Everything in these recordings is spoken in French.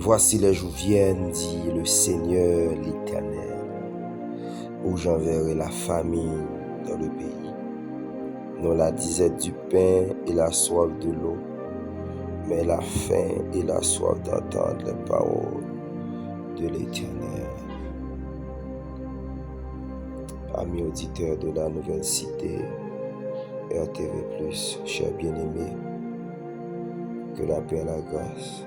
Voici les jours viennent, dit le Seigneur l'Éternel, où j'enverrai la famine dans le pays, non la disette du pain et la soif de l'eau, mais la faim et la soif d'entendre les paroles de l'Éternel. Amis auditeurs de la Nouvelle Cité, RTV+, chers bien-aimés, que la paix et la grâce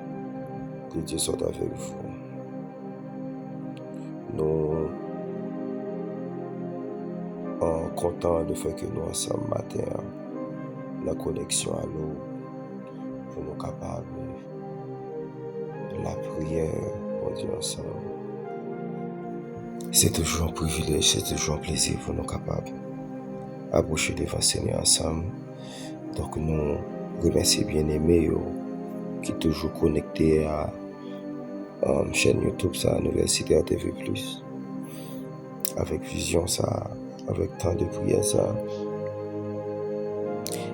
de Dieu soient avec vous. Nous en comptant le fait que nous ensemble matin, la connexion à l'eau, pour nous capables de la prière, pour Dieu ensemble. C'est toujours un privilège, c'est toujours un plaisir pour nous capables d'approcher devant le Seigneur ensemble. Donc nous remercions bien-aimés qui sont toujours connectés à la chaîne YouTube, ça, Nouvelle Cité RTV+, avec vision, ça, avec temps de prière, ça.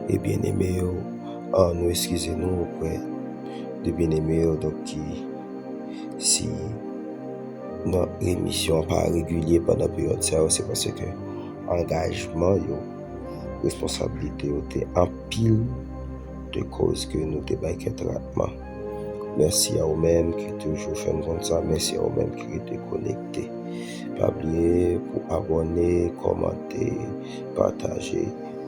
Et bien-aimés, nous excusez-nous auprès de bien-aimés, donc qui, si notre émission n'est pas régulière pendant la période, c'est parce que engagement, responsabilité, était en pile de cause que nous débattons traitement. Merci à vous-mêmes qui toujours fait comme ça. Merci à vous-mêmes qui étaient connectés. Pas oublier pour abonner, commenter, partager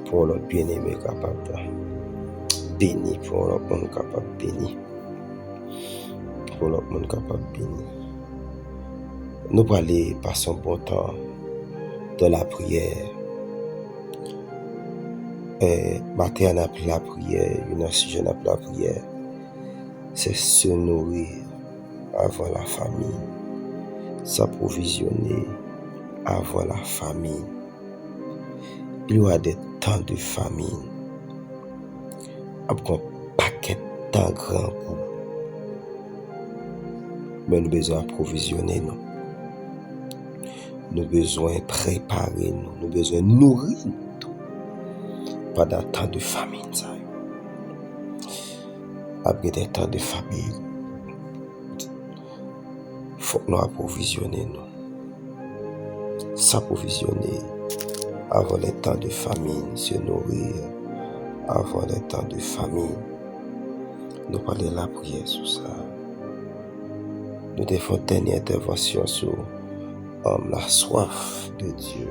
pour notre bien-aimé capable de bénir, pour notre monde capable de bénir. Pour notre monde capable de bénir. Nous allons passer un bon temps dans la prière. Matin, on a appelé la prière, une sujet on a appelé la prière. C'est se nourrir avant la famine, s'approvisionner avant la famine. Il y aura des temps de famine, après un paquet de temps grand coup. Mais nous avons besoin d'approvisionner nous. Nous avons besoin de préparer nous. Nous avons besoin de nourrir nous pendant temps de famine. Après des temps de famine, il faut que nous approvisionner nous. S'approvisionner avant les temps de famine, se nourrir avant les temps de famine. Nous parlons de la prière sur ça. Nous devons une dernière intervention sur la soif de Dieu,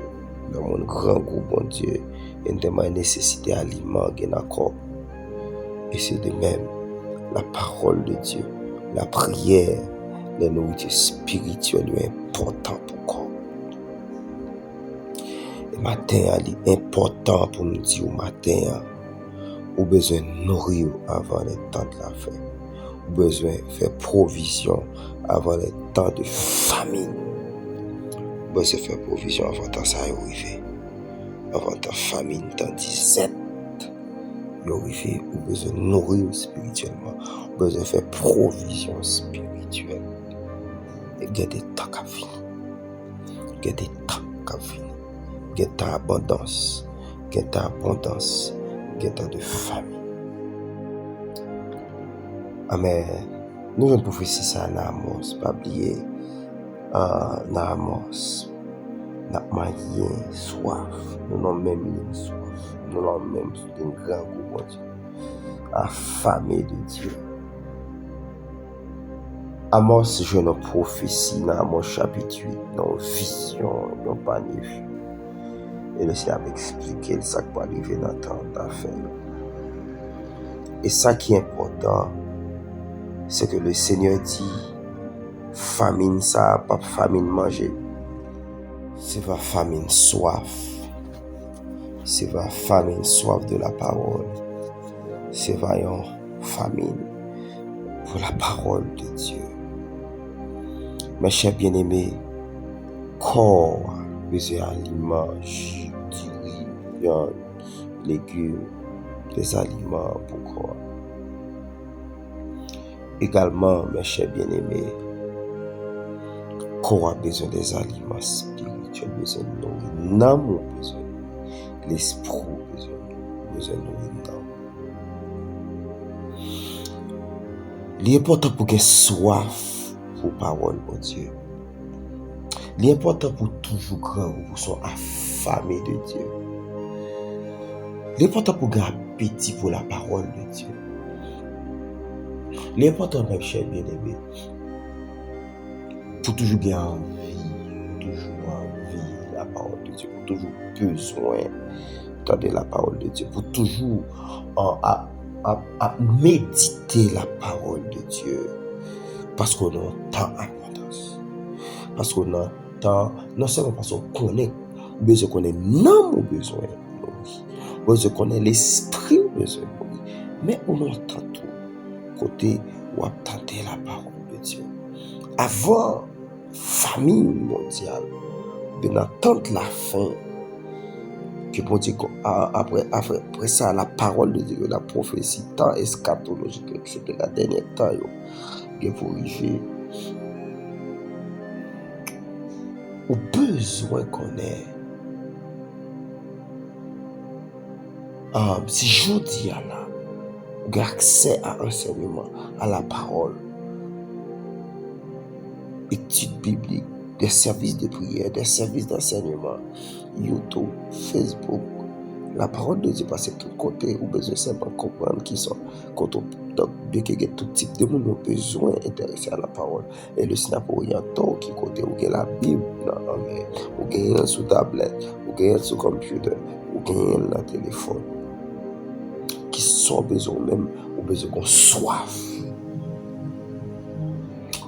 dans mon grand groupe, bon Dieu, et de nécessité d'aliments et d'accord. Et c'est de même la parole de Dieu, la prière, la nourriture spirituelle est importante pour corps. Le matin, il est important pour nous dire au matin, ou besoin de nourrir avant le temps de la faim, ou besoin de faire provision avant le temps de famine, ou besoin de faire provision avant le temps ça arrive, avant le temps de famine, temps de disette. Ou besoin de nourrir spirituellement, ou besoin de faire provision spirituelle. Et il y a des temps à finir. Il y a des temps à finir. Il y a des temps d'abondance. Il y a des temps d'abondance. Il y a des temps de famine. Amen. Nous avons prophétie ça dans Amos. Pas oublier dans Amos. Nous avons soif. Nous n'avons même une soif. Nous avons même un grand goût de Dieu. Affamé de Dieu. Amos, je ne prophétie dans Amos chapitre 8, dans vision, dans panier vu. Et le Seigneur m'a expliqué ça qui peut arriver dans le temps d'affaires. Et ça qui est important, c'est que le Seigneur dit, famine ça, pas famine manger. C'est pas famine soif. C'est pas famine soif de la parole. C'est pas une famine pour la parole de Dieu. Mes chers bien-aimés, corps besoin d'aliments, du riz, viande, légumes, des aliments pour corps. Également, mes chers bien-aimés, corps a besoin des aliments spirituels, besoin de nourrir, l'âme a besoin, l'esprit a besoin de nourrir. Il est important pour qu'il ait soif pour parole, mon Dieu. L'important pour toujours grand pour son affamé de Dieu. L'important pour grand appétit pour la parole de Dieu. L'important même, cher bien-aimé, pour toujours bien envie la parole de Dieu, pour toujours besoin de la parole de Dieu, pour toujours à méditer la parole de Dieu, parce qu'on a tant d'abondance, parce qu'on a tant, non seulement parce qu'on connaît, besoin qu'on est non mon besoin, besoin qu'on est l'esprit besoin, mais on entend tout côté où attendre la parole de Dieu. Avant famine mondiale, ben attendre la fin, que bon Dieu, après ça, la parole de Dieu, la prophétie, tant eschatologique, etc., dernier temps, il faut arriver. Au besoin qu'on ait. Si je dis à là, vous avez accès à l'enseignement, à la parole, études bibliques, des services de prière, des services d'enseignement, YouTube, Facebook, la parole de Dieu passe de tous côtés, ou besoin simplement comprendre qui sont, quand on bien qu'il y ait tout type de monde ont besoin d'intéressé à la parole. Et le Seigneur pour orienter qui côté où il y a la Bible, ou il y a sous tablette, ou il y a sous computer, ou il y a dans téléphone, qui sont besoin même, ou besoin qu'on soif,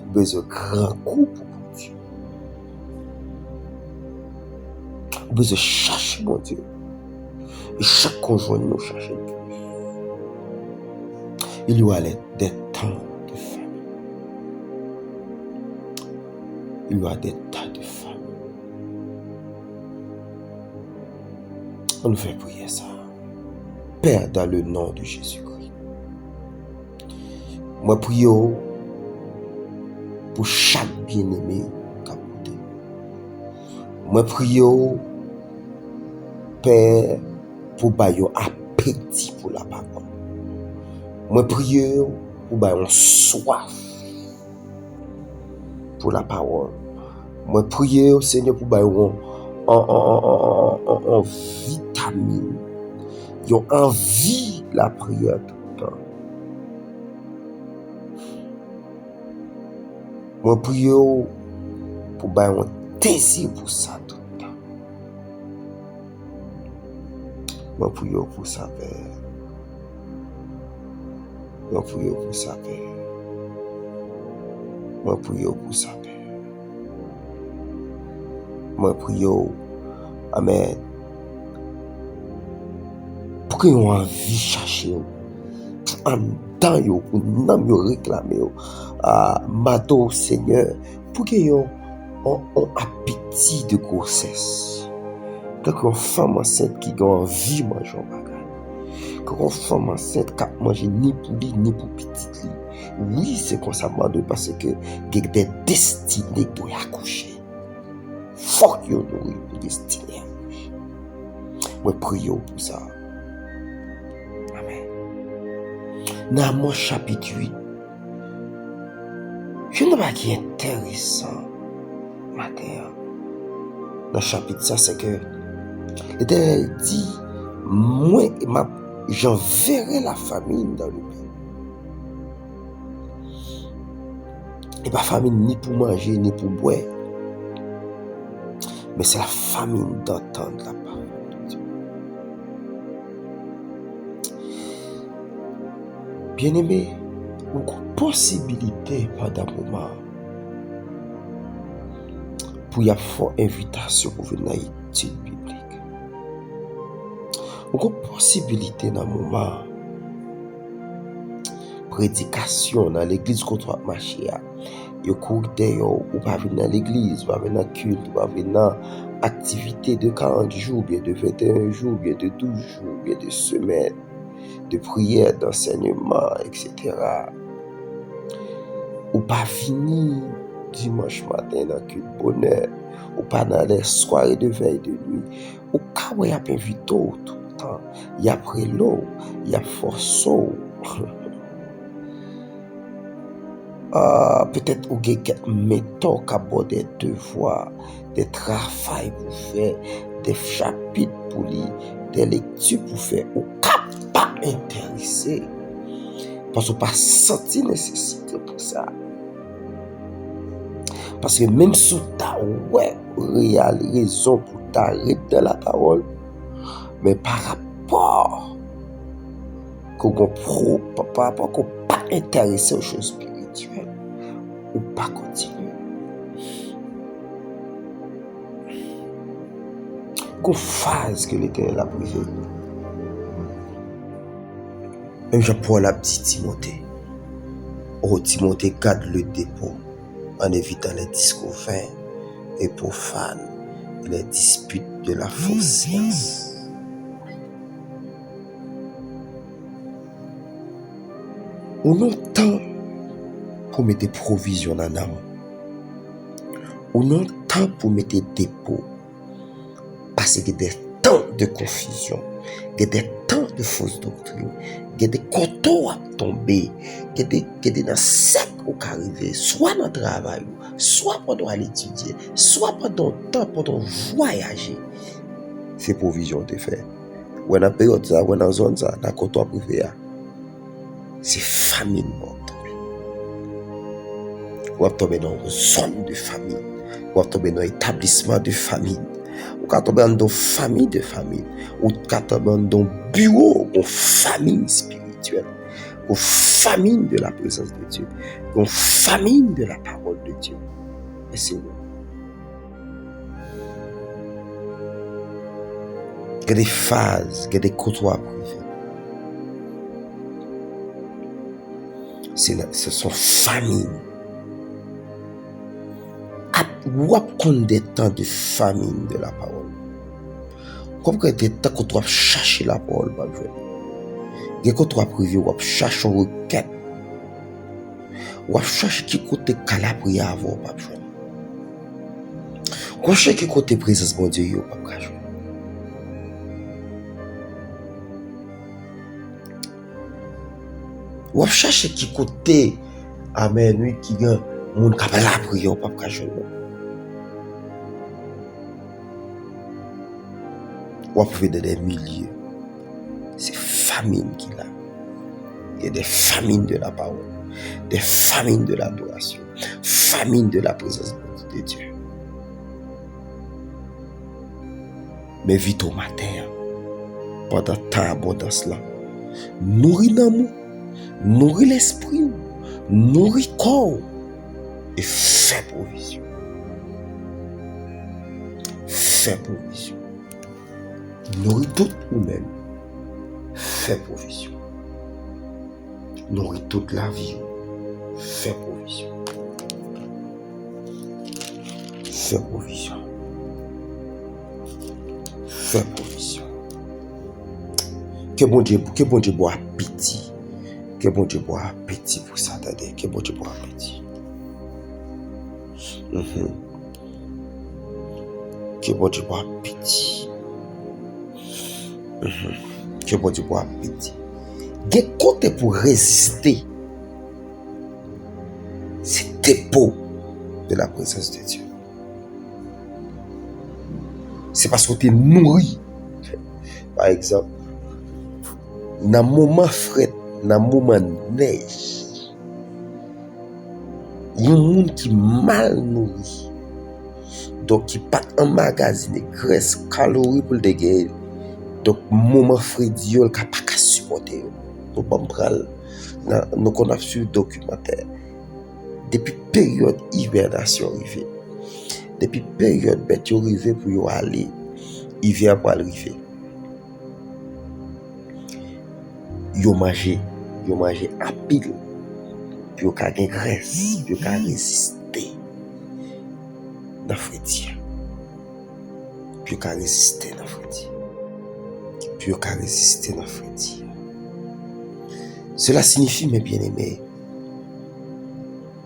ou besoin grand coup pour Dieu, ou besoin chercher mon Dieu. Et chaque conjoint nous cherche plus. Il y aura des temps de famille. Il y aura des tas de famille. On nous fait prier ça. Père, dans le nom de Jésus-Christ. Moi, prie pour chaque bien-aimé capoté. Moi, prie Père, pour bailler appétit pour la parole. Moi prie pour bailler soif pour la parole. Moi prie au Seigneur pour bailler en vitamine. Yo envie la prière tout le temps. Moi prie pour bailler désir pour ça tout le temps. Moi prie pour ça, Père. Moi prie pour ça, Père. Moi prie pour ça, Père. Moi prie, Amen, pour que vous envie chercher, en temps, pour nous réclamer, Mato, Seigneur, pour que vous ayez appétit de grossesse. Quand une femme enceinte qui a envie de manger, quand une femme enceinte qui a mangé ni pour lui, ni pour petite lui. Oui, c'est comme ça, parce que il y a des destinées pour accoucher. Faut que vous ayez une destinée à accoucher. Moi, prions pour ça. Amen. Dans mon chapitre 8, je ne sais pas qui est intéressant matin. Dans le chapitre ça, c'est que l'Éternel dit, moi, j'enverrai la famine dans le pays. Et pas famine ni pour manger, ni pour boire. Mais c'est la famine d'entendre la parole de Dieu. Bien-aimé, une possibilité pendant un moment pour y avoir une invitation pour venir à l'étude biblique. Une possibilité dans un moment prédication dans l'église contre marcher. Yo courte ou pas venir dans l'église, ou pas venir dans culte, ou pas venir dans activité de 40 jours, bien de 21 jours, bien de 12 jours, bien de semaines, de prière, d'enseignement, etc. Ou pas venir dimanche matin dans culte bonheur, ou pas dans les soirées de veille de nuit, ou quand il y a invité tout le temps, il y a après l'eau, il y a force. peut-être ou gen quelques méthodes des devoirs, des travaux pour faire, des chapitres pour lire, des lectures pour faire, ou pas intéressé. Parce qu'on pas senti nécessité pour ça. Parce que même si tu as réelle raison pour t'arrêter dans la parole, mais par rapport qu'on pas intéressé aux choses spirituelles, ou pas continuer. Qu'on fasse que l'Éternel a privé. Même Jean-Paul a dit Timothée. Oh Timothée, garde le dépôt en évitant les discours vains et profanes et les disputes de la fausse science. On a temps pour mettre des provisions dans l'âme. On a temps pour mettre des dépôts. Parce qu'il y a des temps de confusion, il y a des temps de fausses doctrines, il y a des coteaux à tomber, il y a des sec qui arriver, soit dans le travail, soit pendant l'étudier, soit pendant le temps, pendant voyager. C'est provision de faire. Ou dans la période, ou dans la zone, dans le coteau à privé, c'est famine. Ou à tomber dans une zone de famine, ou à tomber dans un établissement de famine. Ou quand on est dans une famille de famille, ou quand on est dans un bureau, une famille spirituelle, une famille de la présence de Dieu, une famille de la parole de Dieu. Et c'est nous. Il y a des phases, il y a des côtoirs privés. Ce sont familles. Ou à prendre des temps de famine de la parole. Comme que des temps qu'on doit chercher la parole, pas jouer. Des qu'on doit priver, ou à chercher une requête. Ou à chercher qui côté calabri avant, pas jouer. Ou à chercher qui côté présence de Dieu, pas jouer. Ou à chercher qui côté, amen, oui, qui gagne, mon capable la prière, pas jouer. Ou à trouver dans des milieux. C'est famine qu'il a. Il y a des famines de la parole, des famines de l'adoration, famine de la présence de Dieu. Mais vite au matin, pendant tant abondance là, nourris l'amour, nourris l'esprit, nourris le corps et fais provision. Fais provision. Nourris tout vous-même. Fais provision. Nourris toute la vie. Fais provision. Fais provision. Fais provision. Que bon Dieu boit appétit. Que bon Dieu boit appétit pour ça, attendez. Que bon Dieu boit appétit. Que bon Dieu boit appétit. Que bon Dieu boit appétit. Des côtés pour résister. C'est dépôt de la présence de Dieu. C'est parce que tu es nourri. Par exemple, dans le moment frais, dans le moment neige, il y a un monde qui est mal nourri. Donc, qui pas emmagasiner graisse, calories pour le dégager. Donc, moment frais, Dieu n'a pas qu'à supporter. Nous avons vu le documentaire. Depuis la période hibernation arrivée, depuis la période bête arrivée pour aller, hiver pour arriver. Ils ont mangé à pile, puis ils ont gagné graisse, puis ils ont résisté dans la frétie. Puis ils ont résisté dans la frétie. Puis ils ont résisté dans la frétie. Cela signifie, mes bien-aimés,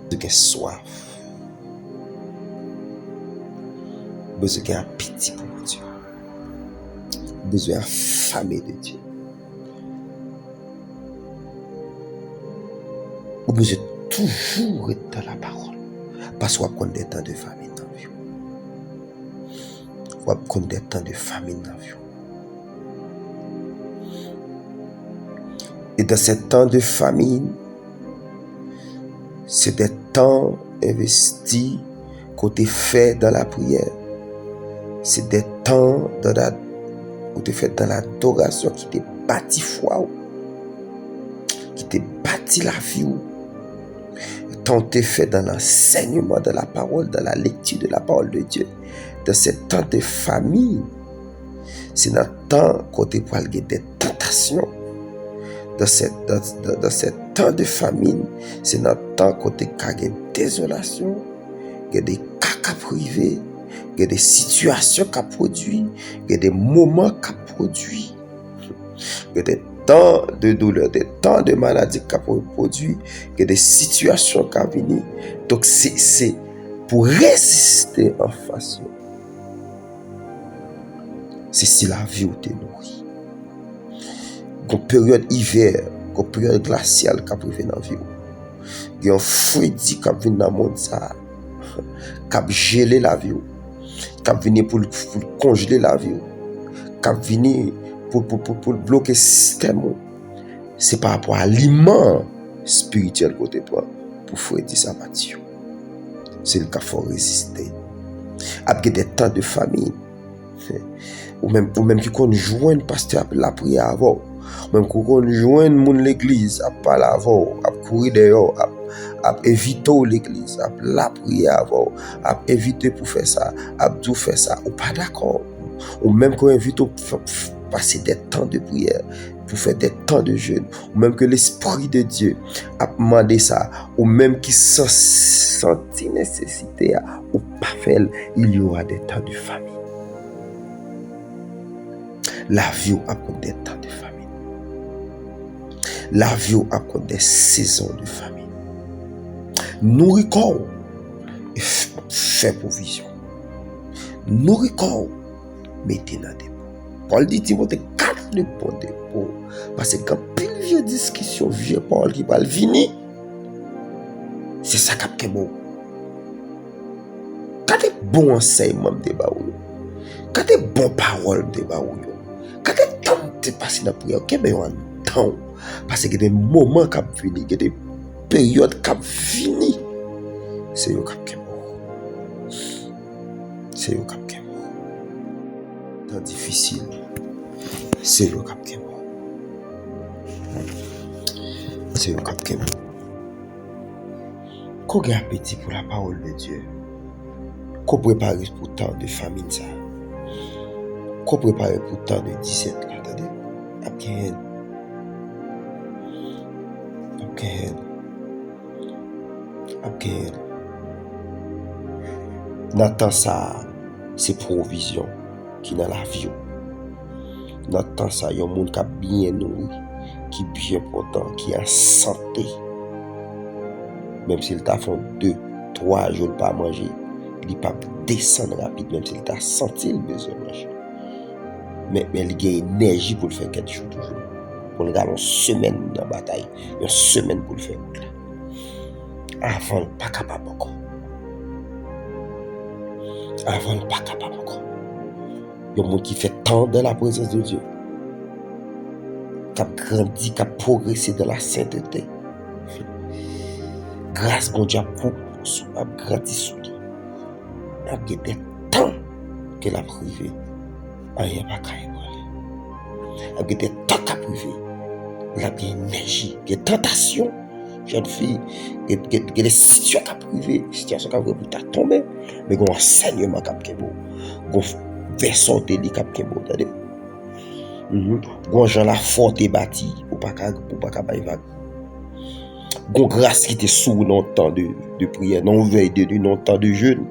besoin de soif, besoin d'appétit pour Dieu, besoin affamé de Dieu, ou besoin toujours être dans la parole. Parce qu'on a des temps de famine dans la vie. On a des temps de famine dans la vie. Et dans ces temps de famine, c'est des temps investis côté fait dans la prière. C'est des temps côté fait dans l'adoration qui te bâti foi, qui te bâti la vie. Tant te fait dans l'enseignement de la parole, dans la lecture de la parole de Dieu. Dans ces temps de famille, c'est dans le temps côté pour aller des tentations. Dans ces temps de famine, c'est dans le temps côté qu'il y a des désolations, il y a des cas privés, il y a des situations qui produisent, il y a des moments qui produisent, il y a des temps de douleur, des temps de maladie qui produisent, il y a des situations qui viennent. Donc c'est pour résister en face. C'est si la vie où tu es nourri. Une période hiver, une période glaciale qui arrive dans la vie. Il y a un froid qui vient dans le monde, qui a gelé la vie, qui vient pour congeler la vie, qui vient pour bloquer le système. C'est par rapport à l'aliment spirituel que tu prends pour faire ça. C'est le cas qu'il faut résister. Après des temps de famine, ou même qui qu'on joigne pasteur la prière avant, même qu'on joigne mon l'église à parler avant, à courir dehors, à éviter l'église, à la prière avant, à éviter pour faire ça, à tout faire ça, ou pas d'accord, ou même qu'on invite pour passer des temps de prière, pour faire des temps de jeûne, ou même que l'Esprit de Dieu a demandé ça, ou même qui senti nécessité, ou pas faire, il y aura des temps de famine. La vie a des temps de famine. La vie a des saisons de famine. Nourris corps et fais provision. Nourris corps, mettez dans des pots. Paul dit Timothée, 4 le bon dépôt. Parce que quand pile vieux discussion, vieux Paul qui va venir, c'est ça qui est bon. Quand des bons enseignements de baou, quand des bonnes paroles de baou, quand des temps de passer dans la prière, qu'il y a un temps. Parce qu'il y a des moments qui viennent, il y a des périodes qui viennent. C'est eux qui sont morts. C'est eux qui sont morts. Temps difficile, c'est eux qui sont morts. C'est eux qui sont morts. Qu'on ait appétit pour la parole de Dieu, qu'on prépare pour le temps de famine, ça. Qu'on prépare pour le temps de 17 là, attendez. Après, Nathan ça, c'est provision qui dans la vie. Nathan ça, il y a un monde qui a bien nourri, qui est bien important, qui est en santé. Même s'il t'a fait 2-3 jours pas manger, il ne peut pas descendre rapide, même s'il t'a senti le besoin de manger. Mais il a l'énergie pour le faire quelque chose toujours. Pour le garder une semaine dans la bataille, une semaine pour le faire. Avant, pas capable encore. Avant, pas capable encore. Il y a un monde qui fait tant dans la présence de Dieu, qui a grandi, qui a progressé dans la sainteté. Grâce mon Dieu a grandi sous lui. Il y a des temps qu'elle a privé. Il n'y a pas qu'à y aller. Il y a des temps qu'à privé. Il y a bien énergie, il y a tentation. Jeune fille, il y a des situations qui privées, des situations qui privées pour ta tomber, mais il y a un enseignement qui est beau, il y a une version de lui qui est beau. Il y a un genre la forte bâti pour pas qu'à bailler vague. Il y a une grâce qui te sous dans le temps de prière, dans le veille de nuit, dans le temps de jeûne.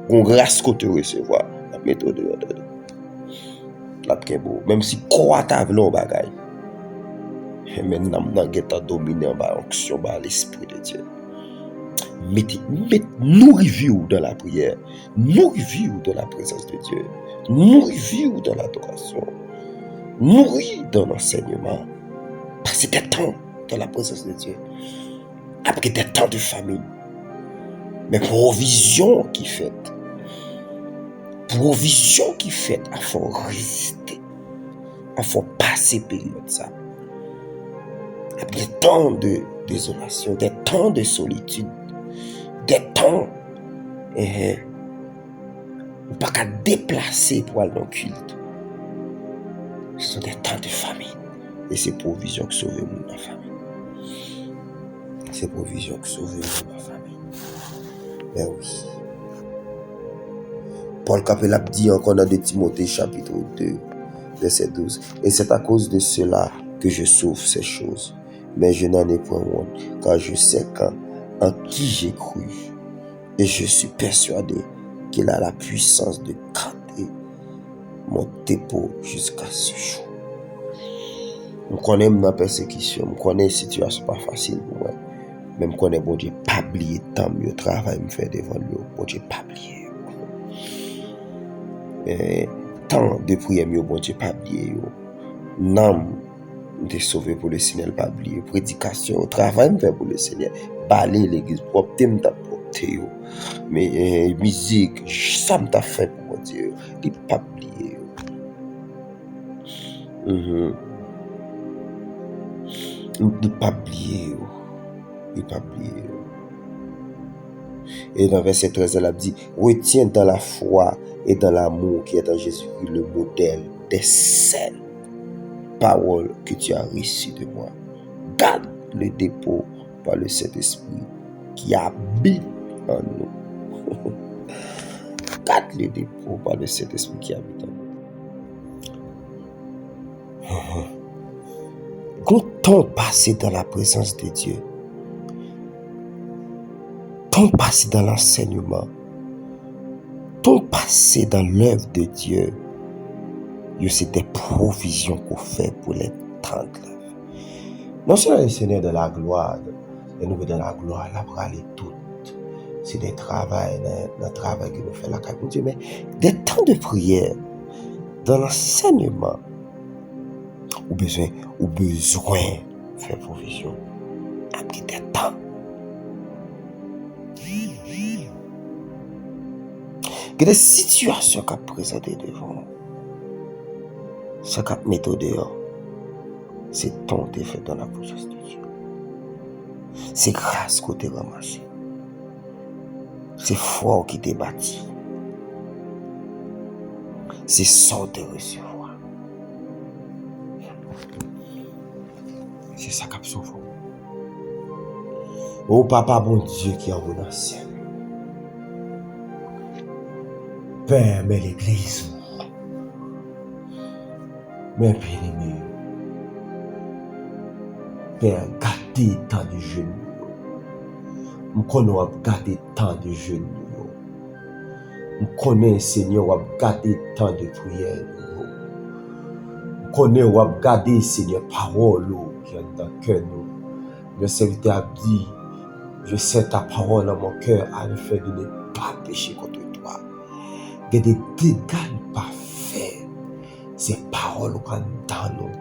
Il y a une grâce que tu recevoir, la méthode de la qui est beau, même si quoi ta vlon bagaille. Et maintenant, nous avons dominé en l'onction, l'Esprit de Dieu. Nourris-vous dans la prière. Nourris-vous dans la présence de Dieu. Nourris-vous dans l'adoration. Nourris dans l'enseignement. Passez des temps dans la présence de Dieu. après des temps de famine. Mais provision qui fait, à faut résister, à faut passer période ça. Après des temps de désolation, des temps de solitude, des temps où pas qu'à déplacer pour aller dans le culte. Ce sont des temps de famine. Et c'est provision qui sauve la famille. C'est provision qui sauve la famille. Mais oui. Paul Capel a dit encore dans 2 Timothée chapitre 2, verset 12. Et c'est à cause de cela que je sauve ces choses. Mais je n'en ai point honte, car je sais en qui j'ai cru. Et je suis persuadé qu'il a la puissance de garder mon dépôt jusqu'à ce jour. Je connais ma persécution, je connais une situation pas facile pour moi. Même connais bon Dieu pas oublier tant mieux travail me fait devant lui, bon Dieu pas oublier. Tant de prières mieux bon Dieu pas oublier. Nam de sauver pour le Seigneur pas oublier. Prédication, travail me fait pour le Seigneur. Balayer l'église propre, t'aime ta propre. Mais musique, ça me t'a fait pour mon Dieu. Il pas oublier. Il pas oublier. Il pas oublier. Et dans verset 13, elle a dit, retiens dans la foi et dans l'amour qui est en Jésus-Christ le modèle des saintes paroles que tu as reçues de moi. Garde le dépôt par le Saint-Esprit qui habite en nous. Garde le dépôt par le Saint-Esprit qui habite en nous. Quand temps passé dans la présence de Dieu, temps passé dans l'enseignement, temps passé dans l'œuvre de Dieu, c'est des provisions qu'on fait pour les temps de l'œuvre. Non seulement le Seigneur de la gloire, et nous dans la gloire, là pour aller tout. C'est des travail, le travail que nous faisons là pour Dieu, mais des temps de prière, dans l'enseignement, ou besoin de faire provision. Après des temps. Il y a des situations qui présentent devant. Ce qui met au dehors, c'est ton fait dans la présence de Dieu. C'est grâce que tu es ramassé. C'est foi qui t'est bâti. C'est ça de recevoir. C'est ça qui sauve. Oh papa bon Dieu qui est en dans le ciel. Père, mais l'église. Mais bien-aimé. Père, gardez tant de jeunes. Je connais garder tant de jeunes. Je connais, Seigneur, garder tant de prières. Je connais, garder, Seigneur, parole qui est dans le cœur. Le serviteur a dit, je sais ta parole dans mon cœur à le faire de ne pas pécher contre toi. Que des dégâts ne pas faire. Ces paroles qu'on dans nous.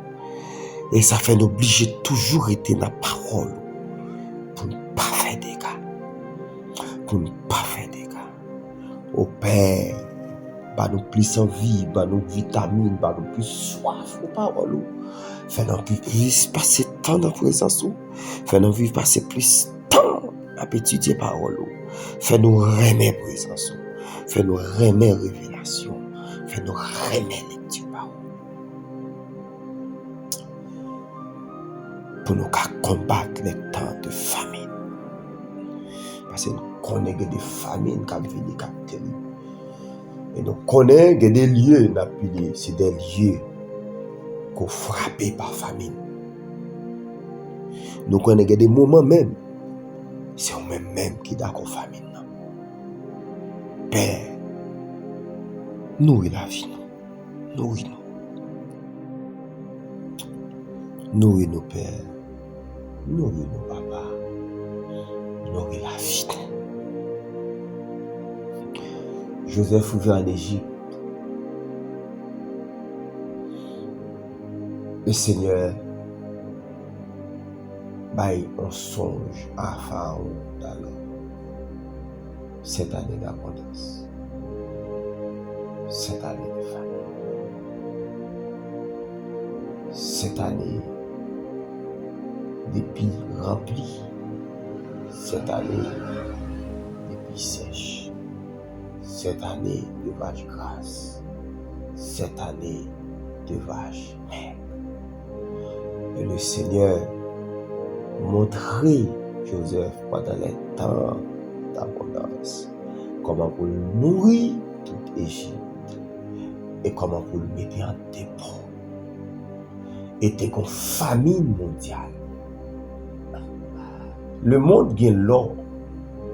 Et ça fait l'obliger toujours être dans la parole. Pour ne pas faire des dégâts. Pour ne pas faire des dégâts. Au Père, bah nous plus envie, bah nous vitamines, bah nous plus soif aux paroles. Fais-nous vivre passer temps dans la présence. Fais-nous vivre passer plus temps à étudier paroles. Fais-nous remettre présence. Fais-nous remettre révélation. Fais-nous remettre lecture parole. Pour nous combattre les temps de famine. Parce que nous connaissons des famines qui viennent terribles. Et nous connaissons des lieux, c'est des lieux qu'on frappé par famine. Nous connaissons des moments même, c'est eux-mêmes qui d'accord famine. Père, nourris la vie, nourris-nous. Nourris-nous, Père. Nourris-nous, Papa. Nourris la vie. Joseph ouvert en Égypte. Le Seigneur Bail on songe à Pharaon dans cette année d'abondance, cette année de famille, cette année depuis remplie, cette année depuis sèche, cette année de vache grasse, cette année de vache maigre. Et le Seigneur montrait Joseph pendant les temps d'abondance comment pour le nourrir toute Égypte et comment pour le mettre en dépôt. Était une famine mondiale. Le monde gagne l'or,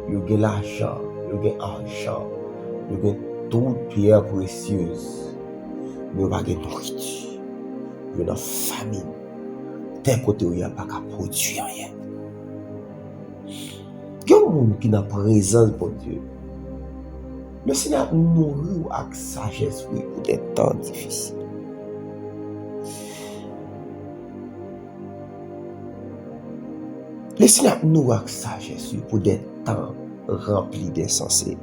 il gagne l'argent, il gagne argent, il gagne toutes pierres précieuses, mais il n'y a pas de nourriture. Il y a une famine. D'un côté où il n'y a pas qu'à produire rien. Il y a un monde qui n'a pas présence pour Dieu. Le Seigneur nourrit avec sagesse pour des temps difficiles. Le Seigneur nourrit avec sagesse pour des temps remplis d'insensés.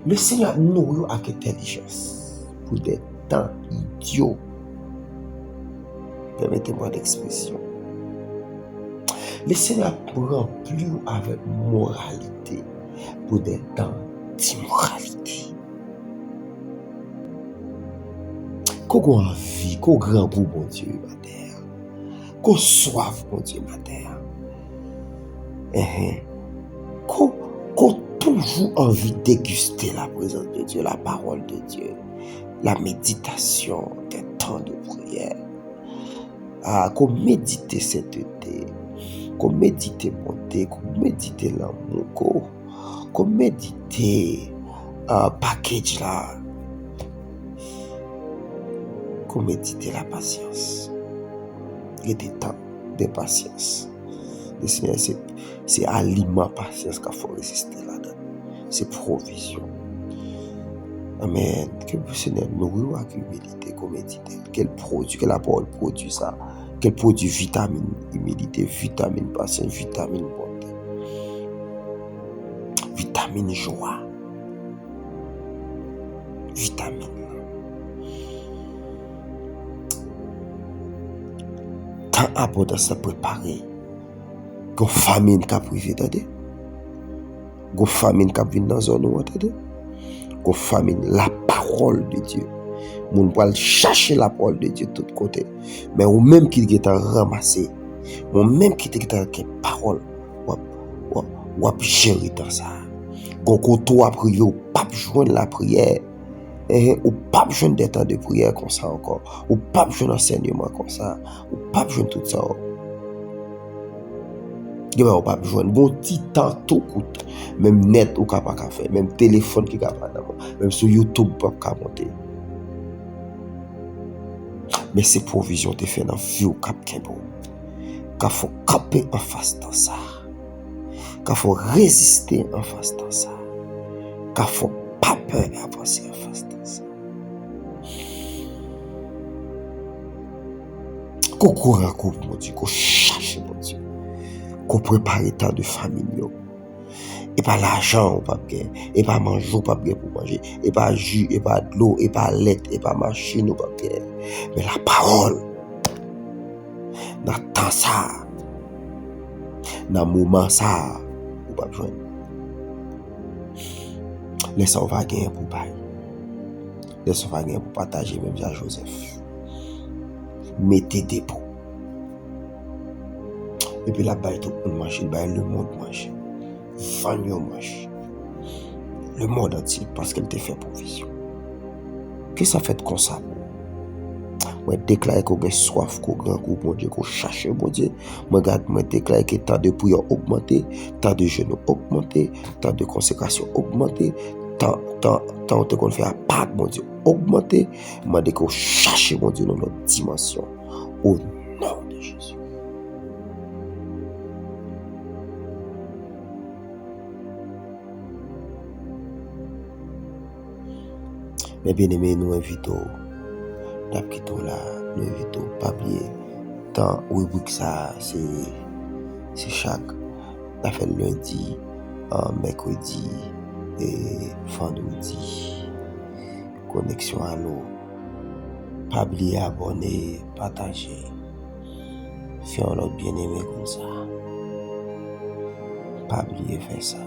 Le Seigneur nourrit avec intelligence pour des temps idiots. Permettez-moi l'expression. Le Seigneur remplit avec moralité pour des temps d'immoralité. Qu'on a envie, qu'on grand goût, mon Dieu, ma terre. Qu'on soif, mon Dieu, ma terre. Qu'on toujours envie de déguster la présence de Dieu, la parole de Dieu, la méditation, des temps de prière. Qu'on médite sainteté, qu'on médite bonté, qu'on médite l'amour, qu'on médite package là, qu'on médite la patience. Il y a des temps de patience. Le Seigneur, c'est aliment patience qu'il faut résister là-dedans. C'est provision. Amen. Que le Seigneur nourrit avec humilité, qu'on médite. Quel produit, que la parole produit ça. Quel produit vitamine, humilité, vitamine patience, vitamine bonté, vitamine joie, vitamine. Tant abondance à préparer. Gon famine qui a privé, attendez. Gon famine qui a venu dans la zone où, attendez. Gon famine, la parole de Dieu. Moun pral chercher la parole de Dieu de tous côtés. Mais ou même qui est ramassé, ou même qui est parole, ou gérer dans ça. Gon koto a privé, ou pas joindre la prière. Ou pas joindre des temps de prière comme ça encore. Ou pas joindre enseignement comme ça. Ou pas joindre tout ça. Ou pas joindre bon petit temps tout coûte. Même net ou capable à faire, même téléphone qui capable, même sur YouTube pas capable monter. Mais ces provisions te fait dans la vie au cap Kembo. Qu'il faut camper en face de ça. Qu'il faut résister en face de ça. Qu'il faut pas peur avancer en face de ça. Qu'on court à coup, mon Dieu, qu'on cherche, mon Dieu. Qu'on prépare le temps de famille. Et pas l'argent, pas bien. Et pas manger, pas bien pour manger. Et pas jus, et pas de l'eau, et pas lait, et pas machine, pas bien. Mais la parole, dans le temps ça, dans le moment ça, ou pas besoin. Laissez on va gagner pour bailler. Laissez on va gagner pour partager même à Joseph. Mettez des pots. Et puis là, tout le monde mange, le monde mange. Fanyo mange. Le monde entier, parce qu'elle te fait provision. Que ça fait comme ça? Moi déclare qu'on a soif, qu'on grand goût, mon Dieu, qu'on cherche, mon Dieu. Moi déclare que tant de prières augmenté, tant de jeûnes augmenté, tant de consécration augmenté, tant qu'on fait à Pâques, mon Dieu, augmenté. Moi déclare qu'on cherche, mon Dieu, dans notre dimension. Au nom de Jésus. Mes bien-aimés, nous invitons. Nous invitons pas oublier temps, rubrique ça, c'est chaque. On a fait lundi, mercredi et vendredi. Connexion à l'eau. Pas oublier abonner, partager. Faire l'autre bien aimé comme ça. Pas oublier faire ça.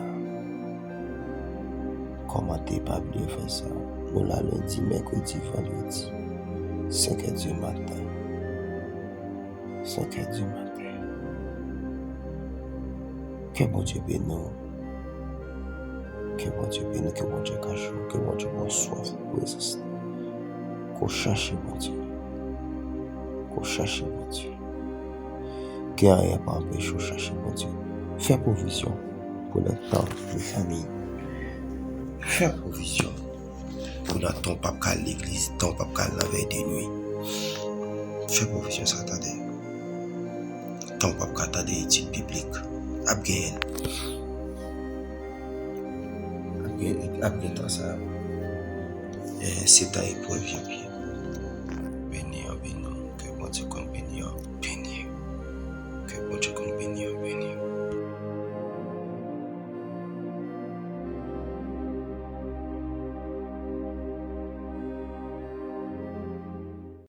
Commenter, pas oublier faire ça. Nous là lundi, mercredi, vendredi. 5h du matin. 5h du matin. Que bon Dieu bénisse nous. Que bon Dieu bénisse, que bon Dieu cache, que bon Dieu bon soif pour résister. Qu'on cherche bon Dieu. Qu'on cherche bon Dieu. Qu'il n'y a rien pas empêcher de chercher bon Dieu. Fais provision pour le temps de famille. Fais provision pour notre ton papa à l'église, ton papa à la veille de nuit. Fais provision ça t'aide. Ton papa à des études bibliques. Abgain. Abgain ça. C'est ta épreuve, bien.